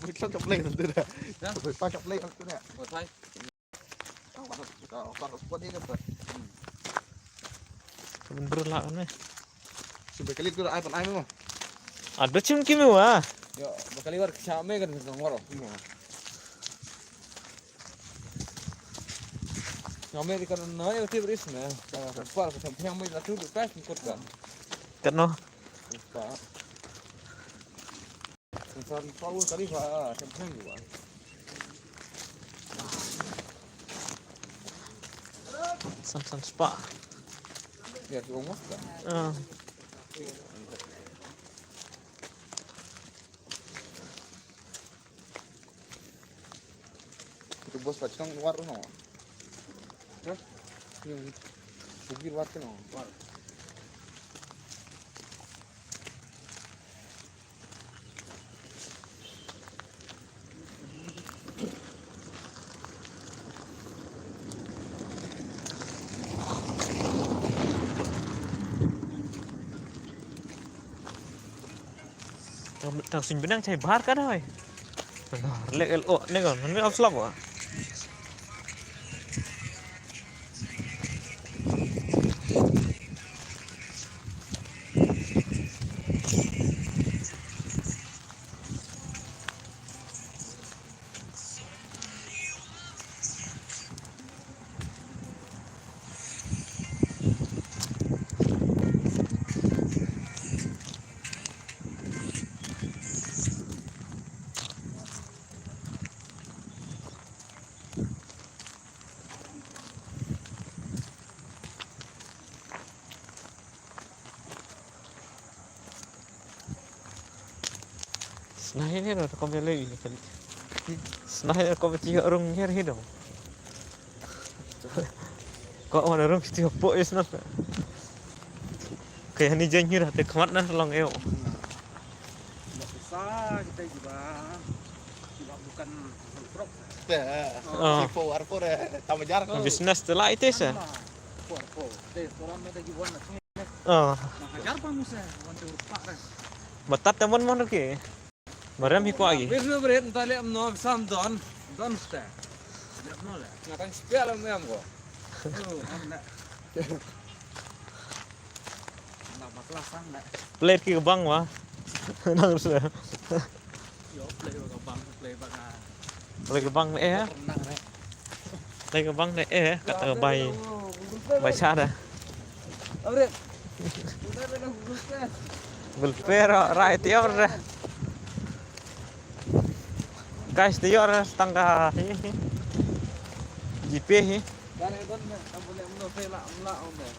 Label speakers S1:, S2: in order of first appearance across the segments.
S1: Sao chọc lên từ đây. Rồi sao chọc lên từ đây.
S2: Một thay.
S1: Kalau spot ini kan.
S3: Bener lah kan.
S1: Sampai kali itu ai pan ai memang.
S3: Ada cungki mewah.
S2: Yo, bakal liwar kesame kan ngoro. Ngome di kan no yo tibris na. Par ko sampai yang mai la tu pas ikut kan.
S3: Kan no.
S2: Pak. Misal Paul kali pak sampai juga.
S3: San spa.
S2: Ya, rumah kan. Itu bos pacang luar no. Hah? Yung bukir luar no. Luar.
S3: Thằng sinh đang chạy bát cả thôi. Lệ ổ này còn nó áp slop à? Nah ini ada kau lagi kali. Nah ini kau tiga orang ni dong. Kau ada orang tiga pok is nak. Kayak ni janji dah terkemat nah long eo.
S2: Tidak bisa kita juga bukan prop.
S1: Sipo arpo deh. Tambah jarak kalau.
S3: Bisnes telah itu sah.
S2: Arpo. Deh, orang ada jiwan nak. Hajar pa mo sa wanto pa.
S3: Batat teman mana ke? Maram hiko lagi.
S2: Bisu berit entale amno sam don sta. Lihat no le. Ngakan spial am yang go. Amna. Nak baklas sang nak.
S3: Plate ke bang wah. Nang sudah.
S2: Yo play ke bang
S3: Plate ke bang eh. Plate ke bang eh kata bay chat dah.
S2: Abret.
S3: Belpero right tior dah. Guys tior tangga ini. JP hi.
S2: Kan itu kan boleh amno fela amla onde.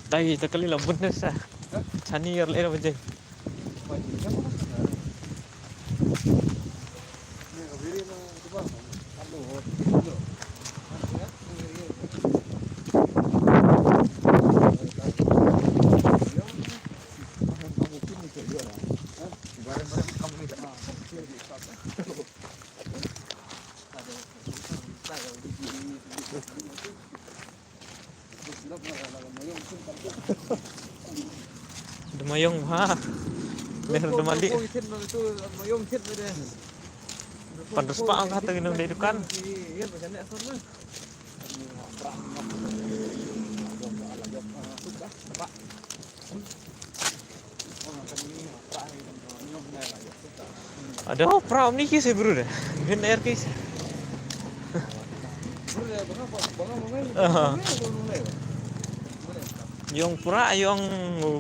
S3: Tay takali lah bener sah. Chani yer lera bajai. Demayong ha. Mer demali. Pantas pa ang kata ginang dedukan. Ada pram ni kisah bro dah. Bin air kisah. Yung pura yung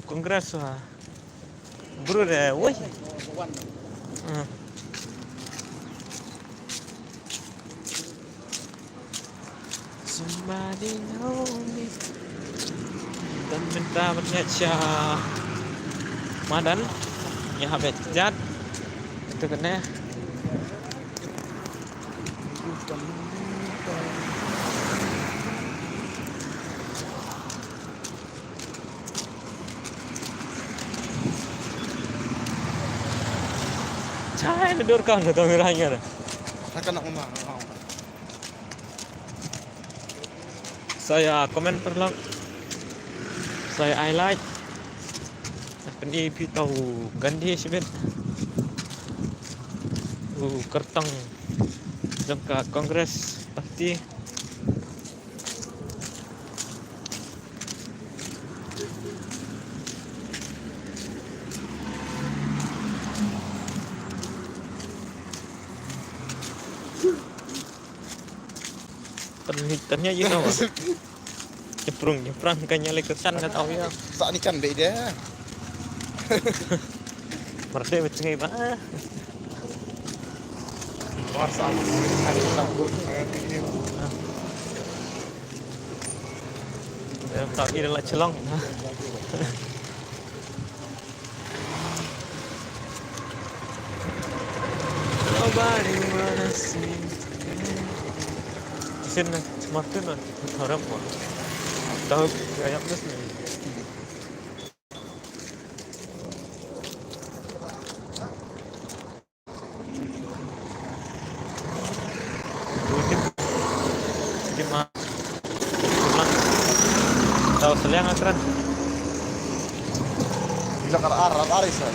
S3: kongres ha. Bro dah, woi. Somebody know me. Dan minta bernyata madan ya habet jat itu kena cai nedurkan ke kameranya dah.
S1: Akan nak memang.
S3: Saya komen vlog. Saya highlight. Ini tahu ganti sibet. Kertang jangka kongres pasti. Ternyata you know. Nyeprang kayaknya lekesan nggak tahu ya.
S1: Saat ini kan deh dia.
S3: Merdeka becengai bah.
S1: Kuasa hari sabun.
S3: Tak kira lah celong. Nobody wanna see. Sini semakin lah harap mah. Tahu kayak apa sih? Tahu seliang akran.
S1: Bila kar Arab aris lah.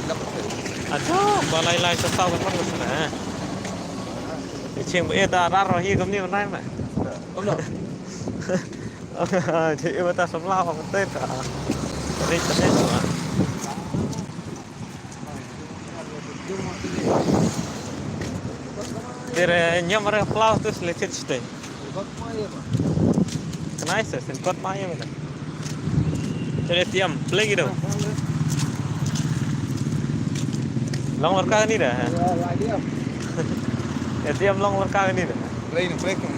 S3: Ada balai-lai sesau kan mana sana. Cium eta raro hi kom ni online mah.
S1: Benar.
S3: Chị yêu ta sống lao bằng tên cả. Đây cho nên mà. Dire nyamar plau tu selecet stay. Kenai se sen kot mai mana. Jadi tiam play gitu. Long worka ni dah. Ya tiam long worka ni dah.
S1: Play ni play kan.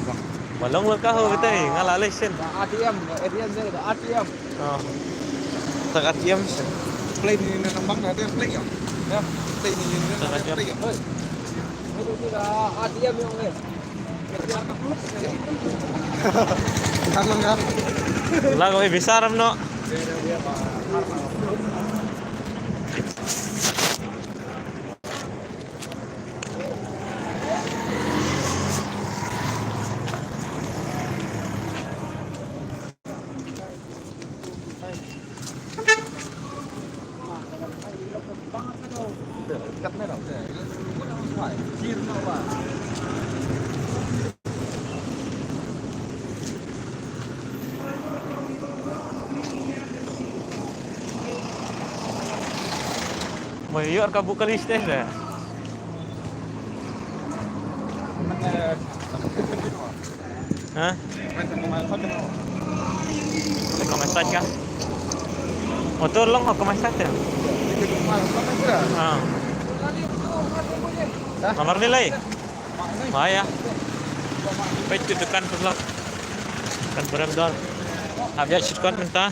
S3: Long worka ho betul ngalah lesen.
S1: ATM dia ada ATM.
S3: Oh. Tak ATM.
S1: Play ni nambang dah dia play ya. Ya, play ni play.
S2: Itu tidak ATM yang ni.
S1: Kangen kan?
S3: Lah kau besar no.
S1: Cắt mấy đầu để phải chiên đâu mà.
S3: Mayor ka Bukalis deh dah. Hah? Kau masak kah? Motor long kau masak dah. Ah. Nomor nilai? Maya. Pecu tekan vlog. Kan berendal. Habis shotgun mentah.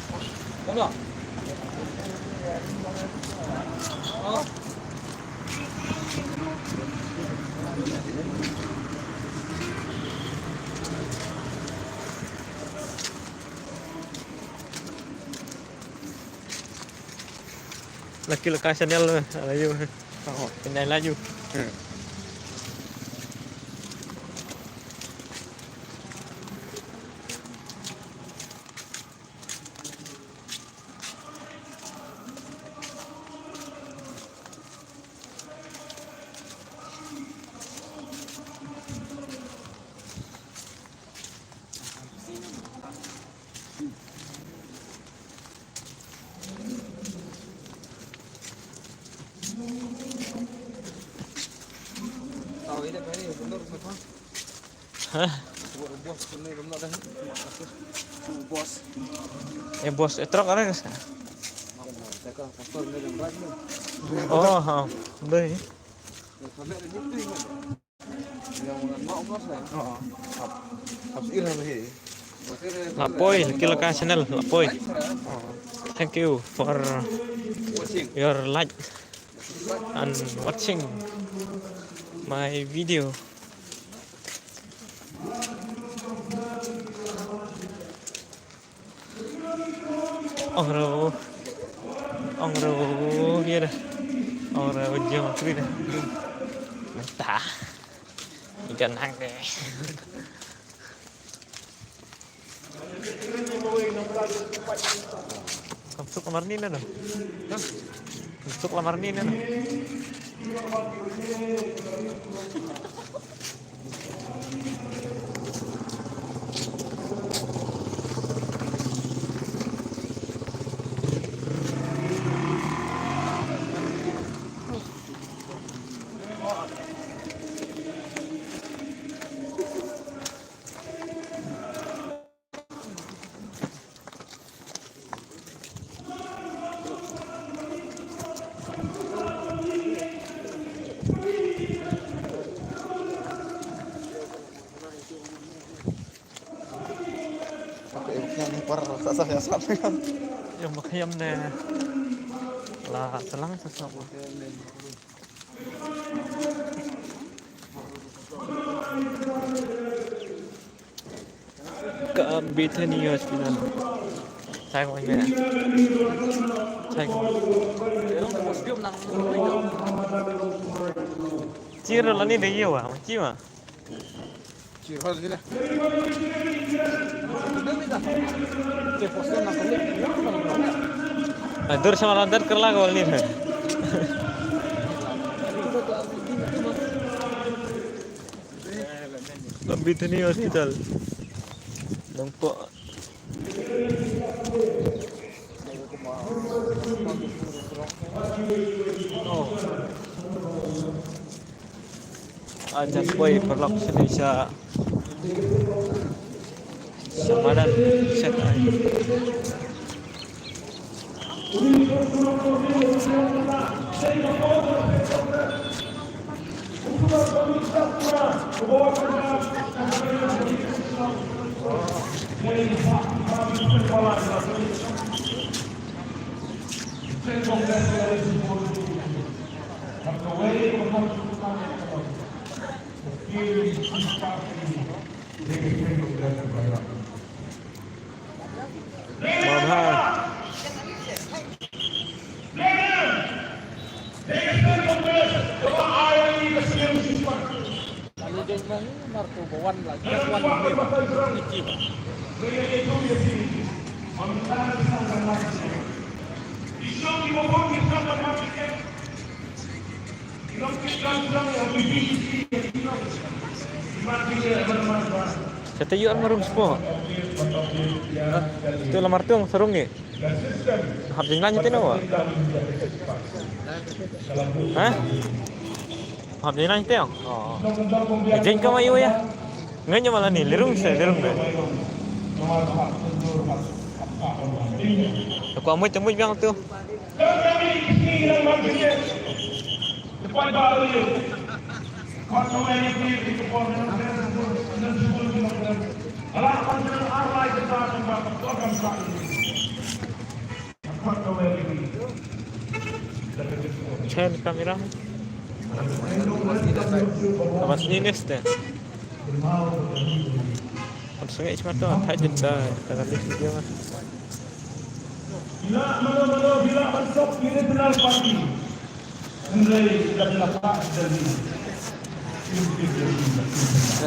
S3: Laki lekas channel laju. Oh, pindah laju. Hah? Bos truk ada nggak? Oh, deh. Lapoy, kilo ka channel, Lapoy. Thank you for your like and watching my video. Ông rô kia đây, ông rô dương kia đây, mentah, ikan hang deh. Kapsuk lamar nina no. Kapsuk lamar nina no.
S1: Pakai yang par saya sampai kan.
S3: Yung makayam na la selang sasama. Ke Bethany Hospital. Saya mau ini. Saya mau. Cira là ni đấy yêu à? Chi mà?
S1: Chỉ hơn thế này.
S3: Dur sama lantar kerla kau ni. Ke Bethany Hospital. Nampak. Oh. Ajan boy perlok Indonesia. Samadan set ay. Mahal. Saya tahu almarhum semua. Itu lamar tu ang sarung ni. Habis nanya tu nawa. Hah? Habis nanya tu? Oh. Jangan kau mayu ya. Nganya malah ni lerung saya lerung deh. Aku ambil temu biang tu. Chen kamera. Awas ni neste. Sungai cuma tu tak jeda. Kalau video mah.
S4: Bila masuk kiri kenal pagi. Mulai dari lapak dari